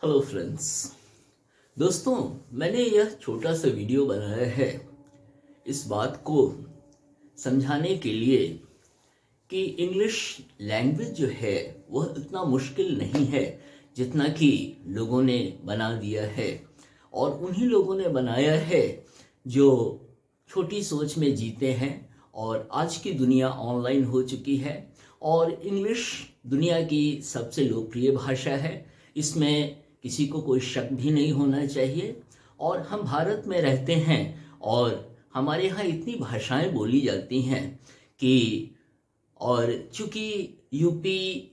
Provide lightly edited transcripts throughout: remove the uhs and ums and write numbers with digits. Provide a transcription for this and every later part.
Hello friends. दोस्तों, मैंने यह छोटा सा वीडियो बनाया है इस बात को समझाने के लिए कि इंग्लिश लैंग्वेज जो है वह इतना मुश्किल नहीं है जितना कि लोगों ने बना दिया है। और उन्हीं लोगों ने बनाया है जो छोटी सोच में जीते हैं। और आज की दुनिया ऑनलाइन हो चुकी है और इंग्लिश दुनिया की सबसे लोकप्रिय भाषा है। इसमें किसी को कोई शक भी नहीं होना चाहिए। और हम भारत में रहते हैं और हमारे यहाँ इतनी भाषाएं बोली जाती हैं कि और चूंकि यूपी,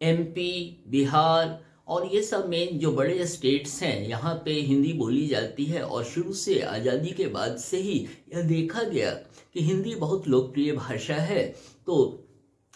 एमपी, बिहार और ये सब मेन जो बड़े स्टेट्स हैं यहाँ पे हिंदी बोली जाती है। और शुरू से आज़ादी के बाद से ही यह देखा गया कि हिंदी बहुत लोकप्रिय भाषा है, तो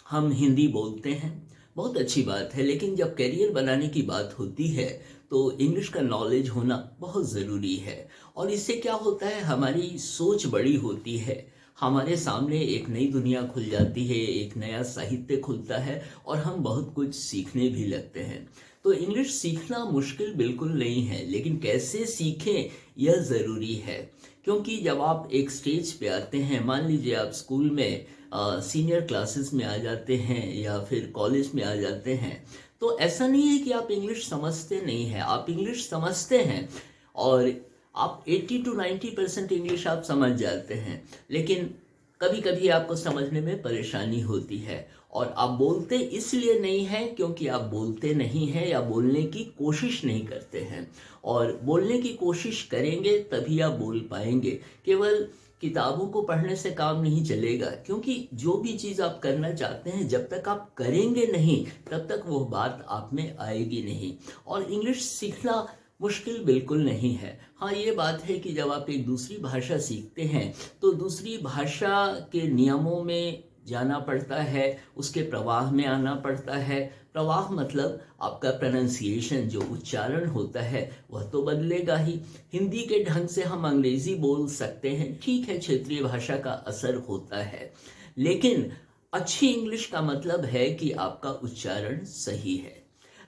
हम हिंदी बोलते हैं। बहुत अच्छी बात है, लेकिन जब करियर बनाने की बात होती है तो इंग्लिश का नॉलेज होना बहुत ज़रूरी है। और इससे क्या होता है, हमारी सोच बड़ी होती है, हमारे सामने एक नई दुनिया खुल जाती है, एक नया साहित्य खुलता है और हम बहुत कुछ सीखने भी लगते हैं। तो इंग्लिश सीखना मुश्किल बिल्कुल नहीं है, लेकिन कैसे सीखें यह ज़रूरी है। क्योंकि जब आप एक स्टेज पे आते हैं, मान लीजिए आप स्कूल में सीनियर क्लासेस में आ जाते हैं या फिर कॉलेज में आ जाते हैं, तो ऐसा नहीं है कि आप इंग्लिश समझते नहीं हैं, आप इंग्लिश समझते हैं और आप 80 to 90% इंग्लिश आप समझ जाते हैं। लेकिन कभी कभी आपको समझने में परेशानी होती है और आप बोलते इसलिए नहीं है क्योंकि आप बोलते नहीं हैं या बोलने की कोशिश नहीं करते हैं। और बोलने की कोशिश करेंगे तभी आप बोल पाएंगे। केवल किताबों को पढ़ने से काम नहीं चलेगा, क्योंकि जो भी चीज़ आप करना चाहते हैं जब तक आप करेंगे नहीं तब तक वो बात आप में आएगी नहीं। और इंग्लिश सीखना मुश्किल बिल्कुल नहीं है। हाँ, ये बात है कि जब आप एक दूसरी भाषा सीखते हैं तो दूसरी भाषा के नियमों में जाना पड़ता है, उसके प्रवाह में आना पड़ता है। प्रवाह मतलब आपका प्रोनाउंसिएशन, जो उच्चारण होता है वह तो बदलेगा ही। हिंदी के ढंग से हम अंग्रेजी बोल सकते हैं, ठीक है, क्षेत्रीय भाषा का असर होता है, लेकिन अच्छी इंग्लिश का मतलब है कि आपका उच्चारण सही है।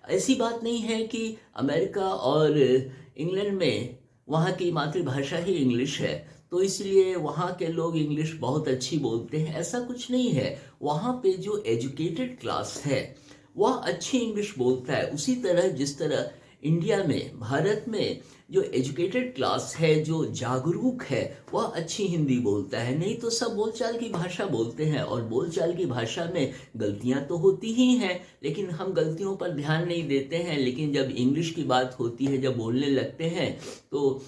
ऐसी बात नहीं है कि अमेरिका और इंग्लैंड में वहाँ की मातृभाषा ही इंग्लिश है तो इसलिए वहाँ के लोग इंग्लिश बहुत अच्छी बोलते हैं, ऐसा कुछ नहीं है। वहाँ पे जो एजुकेटेड क्लास है वह अच्छी इंग्लिश बोलता है, उसी तरह जिस तरह इंडिया में, भारत में जो एजुकेटेड क्लास है, जो जागरूक है, वह अच्छी हिंदी बोलता है। नहीं तो सब बोलचाल की भाषा बोलते हैं और बोलचाल की भाषा में गलतियां तो होती ही हैं, लेकिन हम गलतियों पर ध्यान नहीं देते हैं। लेकिन जब इंग्लिश की बात होती है, जब बोलने लगते हैं तो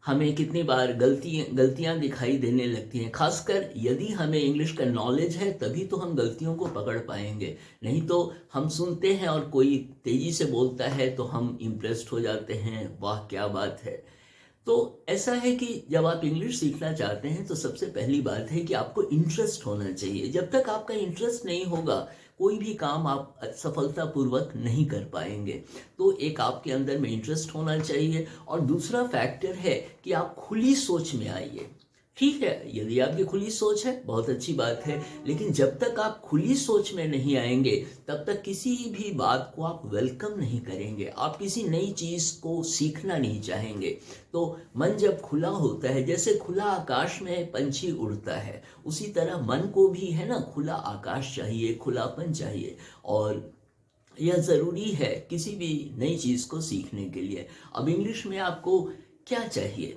हमें कितनी बार गलतियां दिखाई देने लगती हैं। खासकर यदि हमें इंग्लिश का नॉलेज है तभी तो हम गलतियों को पकड़ पाएंगे। नहीं तो हम सुनते हैं और कोई तेजी से बोलता है तो हम इम्प्रेस्ड हो जाते हैं, वाह क्या बात है। तो ऐसा है कि जब आप इंग्लिश सीखना चाहते हैं तो सबसे पहली बात है कि आपको इंटरेस्ट होना चाहिए। जब तक आपका इंटरेस्ट नहीं होगा कोई भी काम आप सफलतापूर्वक नहीं कर पाएंगे। तो एक आपके अंदर में इंटरेस्ट होना चाहिए। और दूसरा फैक्टर है कि आप खुली सोच में आइए। ठीक है, यदि आपकी खुली सोच है बहुत अच्छी बात है, लेकिन जब तक आप खुली सोच में नहीं आएंगे तब तक किसी भी बात को आप वेलकम नहीं करेंगे, आप किसी नई चीज़ को सीखना नहीं चाहेंगे। तो मन जब खुला होता है, जैसे खुला आकाश में पंछी उड़ता है, उसी तरह मन को भी है ना, खुला आकाश चाहिए, खुलापन चाहिए। और यह ज़रूरी है किसी भी नई चीज़ को सीखने के लिए। अब इंग्लिश में आपको क्या चाहिए,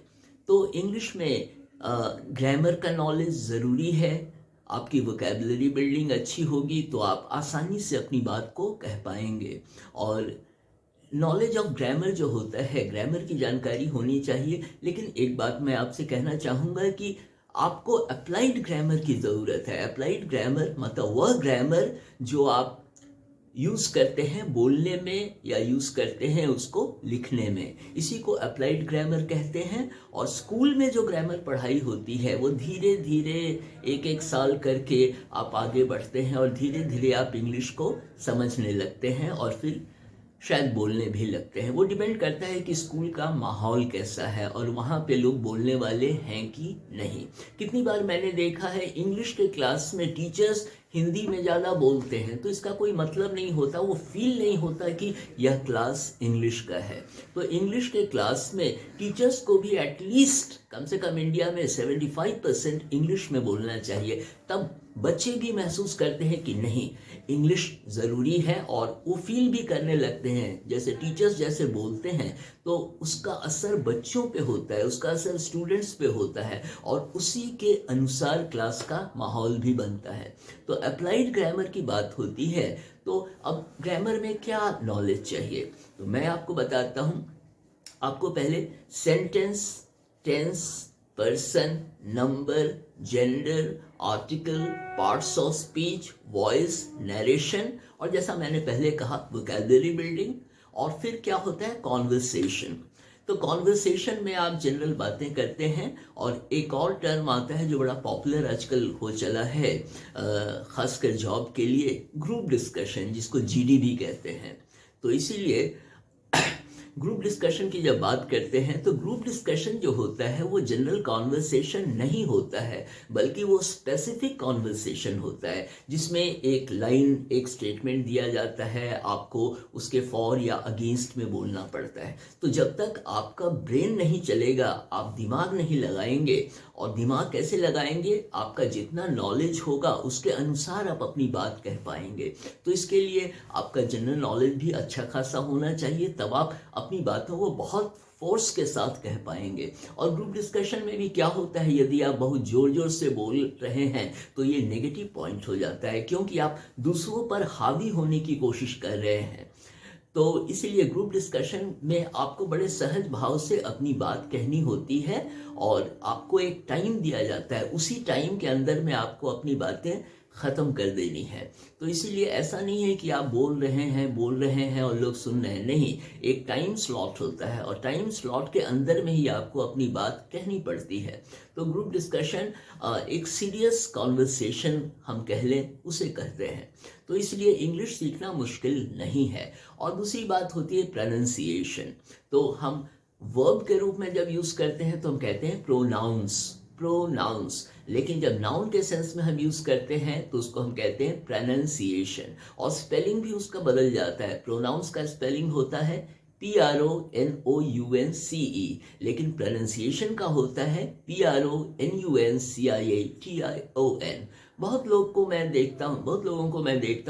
तो इंग्लिश में ग्रामर का नॉलेज ज़रूरी है। आपकी वोकेबलरी बिल्डिंग अच्छी होगी तो आप आसानी से अपनी बात को कह पाएंगे। और नॉलेज ऑफ ग्रामर जो होता है, ग्रामर की जानकारी होनी चाहिए। लेकिन एक बात मैं आपसे कहना चाहूँगा कि आपको अप्लाइड ग्रामर की ज़रूरत है। अप्लाइड ग्रामर मतलब वह ग्रामर जो आप यूज़ करते हैं बोलने में या यूज़ करते हैं उसको लिखने में, इसी को अप्लाइड ग्रामर कहते हैं। और स्कूल में जो ग्रामर पढ़ाई होती है वो धीरे धीरे एक एक साल करके आप आगे बढ़ते हैं और धीरे धीरे आप इंग्लिश को समझने लगते हैं और फिर शायद बोलने भी लगते हैं। वो डिपेंड करता है कि स्कूल का माहौल कैसा है और वहाँ पे लोग बोलने वाले हैं कि नहीं। कितनी बार मैंने देखा है इंग्लिश के क्लास में टीचर्स हिंदी में ज़्यादा बोलते हैं, तो इसका कोई मतलब नहीं होता, वो फील नहीं होता कि यह क्लास इंग्लिश का है। तो इंग्लिश के क्लास में टीचर्स को भी एटलीस्ट कम से कम इंडिया में 75% इंग्लिश में बोलना चाहिए, तब बच्चे भी महसूस करते हैं कि नहीं, इंग्लिश ज़रूरी है, और वो फील भी करने लगते हैं। जैसे टीचर्स जैसे बोलते हैं तो उसका असर बच्चों पे होता है, उसका असर स्टूडेंट्स पे होता है, और उसी के अनुसार क्लास का माहौल भी बनता है। तो अप्लाइड ग्रामर की बात होती है, तो अब ग्रामर में क्या नॉलेज चाहिए, तो मैं आपको बताता हूँ। आपको पहले sentence, tense, person, number, gender, article, parts of speech, voice, narration, और जैसा मैंने पहले कहा वोकैबुलरी बिल्डिंग, और फिर क्या होता है कॉन्वर्सेशन। तो कॉन्वर्सेशन में आप जनरल बातें करते हैं, और एक और टर्म आता है जो बड़ा पॉपुलर आजकल हो चला है, खासकर जॉब के लिए, ग्रुप डिस्कशन, जिसको जीडी भी कहते हैं। तो इसीलिए ग्रुप डिस्कशन की जब बात करते हैं तो ग्रुप डिस्कशन जो होता है वो जनरल कॉन्वर्सेशन नहीं होता है, बल्कि वो स्पेसिफिक कॉन्वर्सेशन होता है, जिसमें एक लाइन, एक स्टेटमेंट दिया जाता है, आपको उसके फॉर या अगेंस्ट में बोलना पड़ता है। तो जब तक आपका ब्रेन नहीं चलेगा, आप दिमाग नहीं लगाएंगे, और दिमाग कैसे लगाएंगे, आपका जितना नॉलेज होगा उसके अनुसार आप अपनी बात कह पाएंगे। तो इसके लिए आपका जनरल नॉलेज भी अच्छा खासा होना चाहिए, तब आप अपनी बातों को बहुत फोर्स के साथ कह पाएंगे। और ग्रुप डिस्कशन में भी क्या होता है, यदि आप बहुत जोर जोर से बोल रहे हैं तो ये नेगेटिव पॉइंट हो जाता है, क्योंकि आप दूसरों पर हावी होने की कोशिश कर रहे हैं। तो इसीलिए ग्रुप डिस्कशन में आपको बड़े सहज भाव से अपनी बात कहनी होती है, और आपको एक टाइम दिया जाता है, उसी टाइम के अंदर में आपको अपनी बातें ख़त्म कर देनी है। तो इसीलिए ऐसा नहीं है कि आप बोल रहे हैं और लोग सुन रहे हैं, नहीं, एक टाइम स्लॉट होता है, और टाइम स्लॉट के अंदर में ही आपको अपनी बात कहनी पड़ती है। तो ग्रुप डिस्कशन एक सीरियस कॉन्वर्सेशन हम कह लें, उसे कहते हैं। तो इसलिए इंग्लिश सीखना मुश्किल नहीं है। और दूसरी बात होती है प्रोनाउंसिएशन। तो हम वर्ब के रूप में जब यूज़ करते हैं तो हम कहते हैं प्रोनाउंस, लेकिन जब नाउन के सेंस में हम यूज़ करते हैं तो उसको हम कहते हैं प्रोनाउंसिएशन, और स्पेलिंग भी उसका बदल जाता है। प्रोनाउंस का स्पेलिंग होता है PRONOUNCE, लेकिन प्रोनाउंसिएशन का होता है PRONUNCIATION। बहुत लोगों को मैं देखता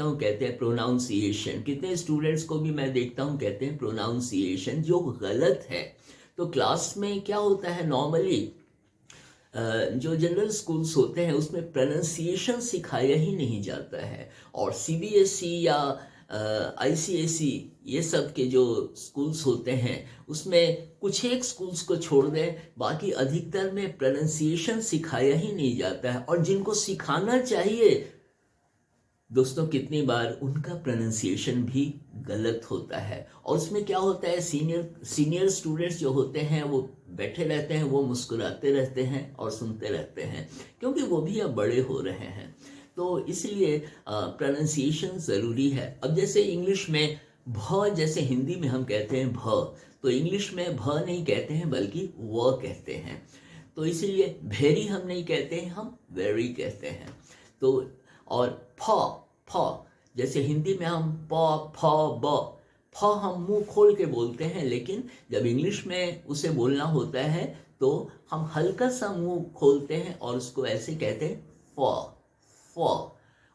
हूँ कहते हैं प्रोनाउंसिएशन, कितने स्टूडेंट्स को भी मैं देखता हूँ कहते हैं प्रोनाउंसिएशन, जो गलत है। तो क्लास में क्या होता है, नॉर्मली जो जनरल स्कूल्स होते हैं उसमें प्रोनाउंसिएशन सिखाया ही नहीं जाता है, और CBSE या ICSE ये सब के जो स्कूल्स होते हैं उसमें कुछ एक स्कूल्स को छोड़ दें, बाकी अधिकतर में प्रोनाउंसिएशन सिखाया ही नहीं जाता है। और जिनको सिखाना चाहिए दोस्तों, कितनी बार उनका प्रोनाउंसिएशन भी गलत होता है। और उसमें क्या होता है, सीनियर स्टूडेंट्स जो होते हैं वो बैठे रहते हैं, वो मुस्कुराते रहते हैं और सुनते रहते हैं, क्योंकि वो भी अब बड़े हो रहे हैं। तो इसलिए प्रोनाउंसिएशन ज़रूरी है। अब जैसे इंग्लिश में भ, जैसे हिंदी में हम कहते हैं भ, तो इंग्लिश में भ नहीं कहते हैं बल्कि व कहते हैं। तो इसीलिए वेरी हम नहीं कहते हैं, हम वेरी कहते हैं। तो और फ, जैसे हिंदी में हम प, फ, ब, फ हम मुंह खोल के बोलते हैं, लेकिन जब इंग्लिश में उसे बोलना होता है तो हम हल्का सा मुंह खोलते हैं और उसको ऐसे कहते हैं फ।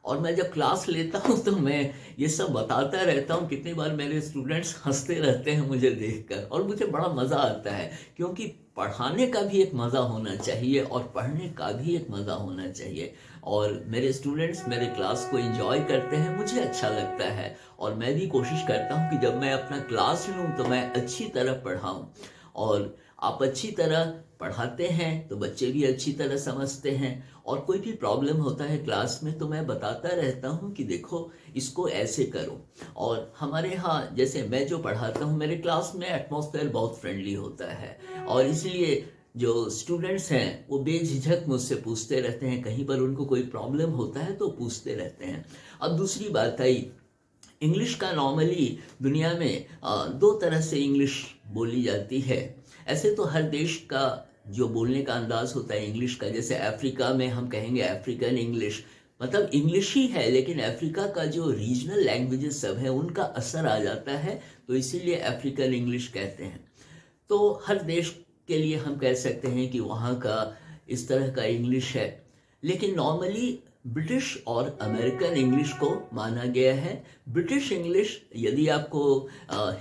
और मैं जब क्लास लेता हूँ तो मैं ये सब बताता रहता हूँ, कितनी बार मेरे स्टूडेंट्स हंसते रहते हैं मुझे देखकर, और मुझे बड़ा मज़ा आता है, क्योंकि पढ़ाने का भी एक मज़ा होना चाहिए और पढ़ने का भी एक मज़ा होना चाहिए। और मेरे स्टूडेंट्स मेरे क्लास को एंजॉय करते हैं, मुझे अच्छा लगता है, और मैं भी कोशिश करता हूँ कि जब मैं अपना क्लास लूँ तो मैं अच्छी तरह पढ़ाऊँ। और आप अच्छी तरह पढ़ाते हैं तो बच्चे भी अच्छी तरह समझते हैं, और कोई भी प्रॉब्लम होता है क्लास में तो मैं बताता रहता हूँ कि देखो इसको ऐसे करो। और हमारे यहाँ जैसे मैं जो पढ़ाता हूँ, मेरे क्लास में एटमॉस्फेयर बहुत फ्रेंडली होता है, और इसलिए जो स्टूडेंट्स हैं वो बेझिझक मुझसे पूछते रहते हैं, कहीं पर उनको कोई प्रॉब्लम होता है तो पूछते रहते हैं। अब दूसरी बात आई, इंग्लिश का नॉर्मली दुनिया में दो तरह से इंग्लिश बोली जाती है। ऐसे तो हर देश का जो बोलने का अंदाज होता है इंग्लिश का, जैसे अफ्रीका में हम कहेंगे अफ्रीकन इंग्लिश, मतलब इंग्लिश ही है, लेकिन अफ्रीका का जो रीजनल लैंग्वेजेस सब है उनका असर आ जाता है, तो इसीलिए अफ्रीकन इंग्लिश कहते हैं। तो हर देश के लिए हम कह सकते हैं कि वहाँ का इस तरह का इंग्लिश है, लेकिन नॉर्मली ब्रिटिश और अमेरिकन इंग्लिश को माना गया है। ब्रिटिश इंग्लिश, यदि आपको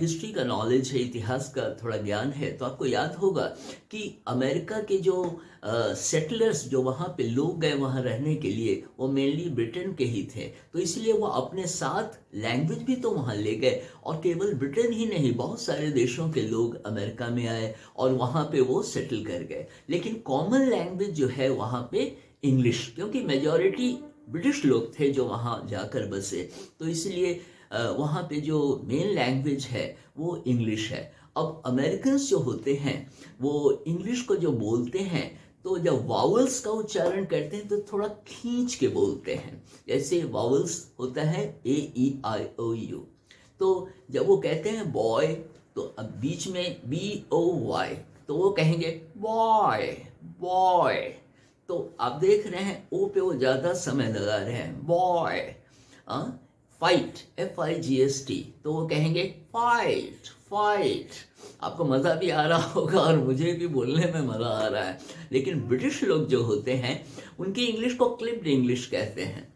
हिस्ट्री का नॉलेज है, इतिहास का थोड़ा ज्ञान है, तो आपको याद होगा कि अमेरिका के जो सेटलर्स जो वहाँ पे लोग गए वहाँ रहने के लिए, वो मेनली ब्रिटेन के ही थे, तो इसलिए वो अपने साथ लैंग्वेज भी तो वहाँ ले गए। और केवल ब्रिटेन ही नहीं, बहुत सारे देशों के लोग अमेरिका में आए और वहाँ पे वो सेटल कर गए, लेकिन कॉमन लैंग्वेज जो है वहाँ पे इंग्लिश, क्योंकि मेजॉरिटी ब्रिटिश लोग थे जो वहाँ जाकर बसे, तो इसलिए वहाँ पे जो मेन लैंग्वेज है वो इंग्लिश है। अब अमेरिकन्स जो होते हैं वो इंग्लिश को जो बोलते हैं, तो जब वावल्स का उच्चारण करते हैं तो थोड़ा खींच के बोलते हैं। जैसे वावल्स होता है AEIOU, तो जब वो कहते हैं बॉय, तो अब बीच में BOY, तो वो कहेंगे बॉय बॉय। तो आप देख रहे हैं ओ पे वो ज़्यादा समय लगा रहे हैं, बॉय। फाइट FIGHT, तो वो कहेंगे फाइट फाइट। आपको मज़ा भी आ रहा होगा और मुझे भी बोलने में मज़ा आ रहा है। लेकिन ब्रिटिश लोग जो होते हैं उनकी इंग्लिश को क्लिप्ड इंग्लिश कहते हैं।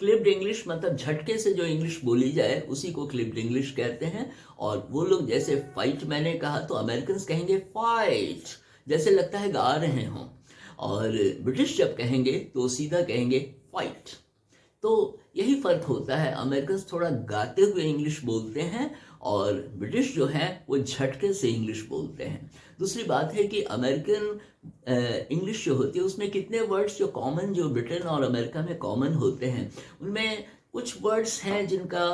क्लिप्ड इंग्लिश मतलब झटके से जो इंग्लिश बोली जाए उसी को क्लिप्ड इंग्लिश कहते हैं। और वो लोग जैसे फाइट मैंने कहा, तो अमेरिकन कहेंगे फाइट, जैसे लगता है गा रहे हों। और ब्रिटिश जब कहेंगे तो सीधा कहेंगे फाइट। तो यही फर्क होता है, अमेरिकन थोड़ा गाते हुए इंग्लिश बोलते हैं और ब्रिटिश जो है वो झटके से इंग्लिश बोलते हैं। दूसरी बात है कि अमेरिकन इंग्लिश जो होती है उसमें कितने वर्ड्स जो कॉमन, जो ब्रिटेन और अमेरिका में कॉमन होते हैं, उनमें कुछ वर्ड्स हैं जिनका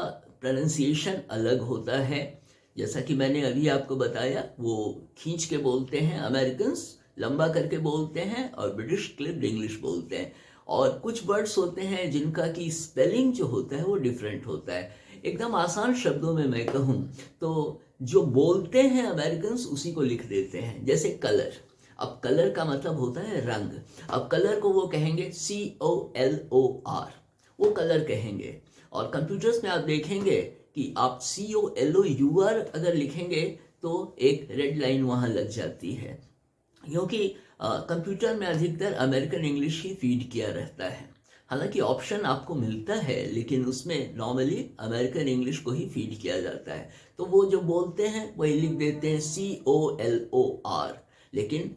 प्रोनाउंसिएशन अलग होता है। जैसा कि मैंने अभी आपको बताया, वो खींच के बोलते हैं अमेरिकन, लंबा करके बोलते हैं, और ब्रिटिश क्लिप्ड इंग्लिश बोलते हैं। और कुछ वर्ड्स होते हैं जिनका की स्पेलिंग जो होता है वो डिफरेंट होता है। एकदम आसान शब्दों में मैं कहूँ तो जो बोलते हैं अमेरिकन उसी को लिख देते हैं। जैसे कलर, अब कलर का मतलब होता है रंग, अब कलर को वो कहेंगे COLOR, वो कलर कहेंगे। और कंप्यूटर्स में आप देखेंगे कि आप COLOUR अगर लिखेंगे तो एक रेड लाइन वहाँ लग जाती है, क्योंकि कंप्यूटर में अधिकतर अमेरिकन इंग्लिश ही फीड किया रहता है। हालांकि ऑप्शन आपको मिलता है, लेकिन उसमें नॉर्मली अमेरिकन इंग्लिश को ही फीड किया जाता है। तो वो जो बोलते हैं वही लिख देते हैं COLOR। लेकिन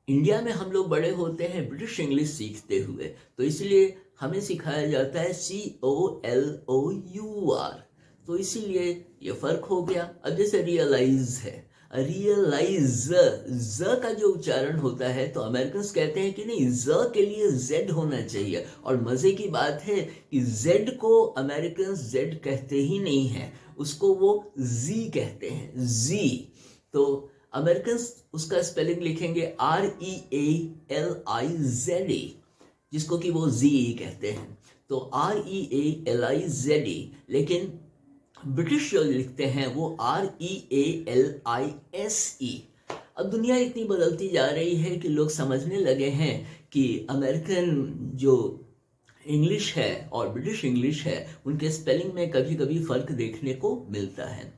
इंडिया में हम लोग बड़े होते हैं ब्रिटिश इंग्लिश सीखते हुए, तो इसलिए हमें सिखाया जाता है COLOUR। तो इसीलिए ये फर्क हो गया। अब जैसे रियलाइज है, रियलाइज, ज का जो उच्चारण होता है, तो अमेरिकन कहते हैं कि नहीं, ज के लिए जेड होना चाहिए। और मजे की बात है कि जेड को अमेरिकन जेड कहते ही नहीं है, उसको वो जी कहते हैं, जी। तो अमेरिकन उसका स्पेलिंग लिखेंगे REALIZE, जिसको कि वो जी कहते हैं, तो REALIZE। लेकिन ब्रिटिश जो लिखते हैं वो REALISE। अब दुनिया इतनी बदलती जा रही है कि लोग समझने लगे हैं कि अमेरिकन जो इंग्लिश है और ब्रिटिश इंग्लिश है, उनके स्पेलिंग में कभी कभी फ़र्क देखने को मिलता है।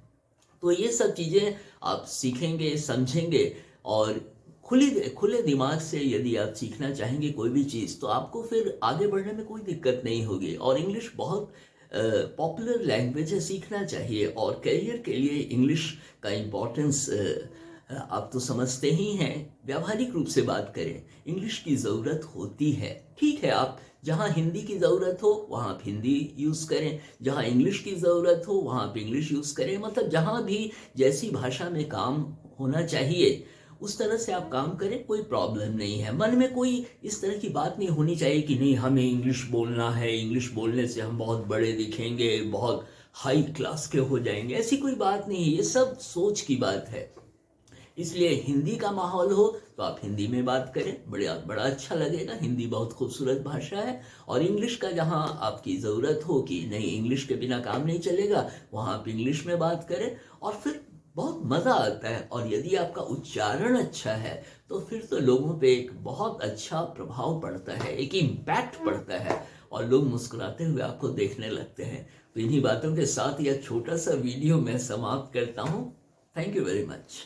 तो ये सब चीज़ें आप सीखेंगे, समझेंगे, और खुले दिमाग से यदि आप सीखना चाहेंगे कोई भी चीज़, तो आपको फिर आगे बढ़ने में कोई दिक्कत नहीं होगी। और इंग्लिश बहुत पॉपुलर लैंग्वेज है, सीखना चाहिए। और करियर के लिए इंग्लिश का इम्पोर्टेंस आप तो समझते ही हैं। व्यावहारिक रूप से बात करें, इंग्लिश की ज़रूरत होती है। ठीक है, आप जहाँ हिंदी की ज़रूरत हो वहाँ आप हिंदी यूज़ करें, जहाँ इंग्लिश की ज़रूरत हो वहाँ आप इंग्लिश यूज़ करें। मतलब जहाँ भी जैसी भाषा में काम होना चाहिए उस तरह से आप काम करें, कोई प्रॉब्लम नहीं है। मन में कोई इस तरह की बात नहीं होनी चाहिए कि नहीं हमें इंग्लिश बोलना है, इंग्लिश बोलने से हम बहुत बड़े दिखेंगे, बहुत हाई क्लास के हो जाएंगे। ऐसी कोई बात नहीं है, ये सब सोच की बात है। इसलिए हिंदी का माहौल हो तो आप हिंदी में बात करें, बड़ा अच्छा लगेगा। हिंदी बहुत खूबसूरत भाषा है। और इंग्लिश का जहाँ आपकी ज़रूरत हो कि नहीं इंग्लिश के बिना काम नहीं चलेगा, वहाँ आप इंग्लिश में बात करें, और फिर बहुत मज़ा आता है। और यदि आपका उच्चारण अच्छा है तो फिर तो लोगों पे एक बहुत अच्छा प्रभाव पड़ता है, एक इम्पैक्ट पड़ता है। और लोग मुस्कुराते हुए आपको देखने लगते हैं। तो इन्हीं बातों के साथ यह छोटा सा वीडियो मैं समाप्त करता हूँ। Thank you very much.